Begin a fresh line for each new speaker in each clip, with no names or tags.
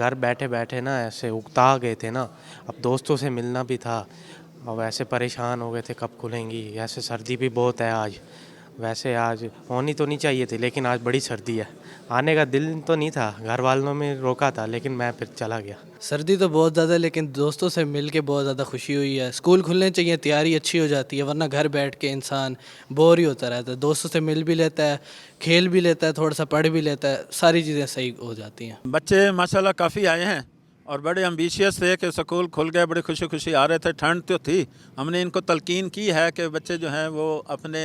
घर बैठे बैठे ना ऐसे उकता गए थे ना, अब दोस्तों से मिलना भी था। अब ऐसे परेशान हो गए थे कब खुलेंगी। ऐसे सर्दी भी बहुत है आज, वैसे आज होनी तो नहीं चाहिए थी लेकिन आज बड़ी सर्दी है। आने का दिल तो नहीं था, घर वालों ने रोका था लेकिन मैं फिर चला गया।
सर्दी तो बहुत ज़्यादा है, लेकिन दोस्तों से मिल के बहुत ज़्यादा खुशी हुई है। स्कूल खुलने चाहिए, तैयारी अच्छी हो जाती है, वरना घर बैठ के इंसान बोर ही होता रहता है। दोस्तों से मिल भी लेता है, खेल भी लेता है, थोड़ा सा पढ़ भी लेता है, सारी चीज़ें सही हो जाती हैं।
बच्चे माशाल्लाह काफ़ी आए हैं और बड़े एम्बिशियस थे कि स्कूल खुल गए, बड़े खुशी खुशी आ रहे थे। ठंड तो थी, हमने इनको तलकीन की है कि बच्चे जो हैं वो अपने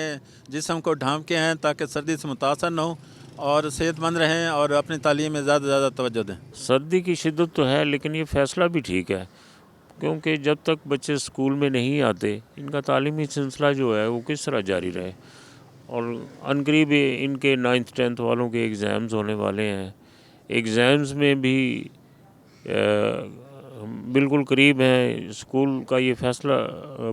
जिस्म को ढांप के हैं ताकि सर्दी से मुतासर न हो और सेहतमंद रहें और अपनी तालीम में ज़्यादा से ज़्यादा तवज्जो दें।
सर्दी की शिद्दत तो है, लेकिन ये फ़ैसला भी ठीक है, क्योंकि जब तक बच्चे स्कूल में नहीं आते इनका तालीमी सिलसिला जो है वो किस तरह जारी रहे। और अनकरीब इनके 9th 10th वालों के एग्ज़ाम्स होने वाले हैं। एग्ज़ाम्स में भी बिल्कुल करीब हैं, स्कूल का ये फ़ैसला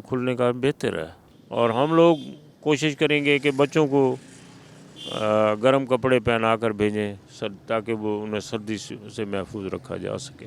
खुलने का बेहतर है। और हम लोग कोशिश करेंगे कि बच्चों को गर्म कपड़े पहना कर भेजें ताकि वो उन्हें सर्दी से महफूज रखा जा सके।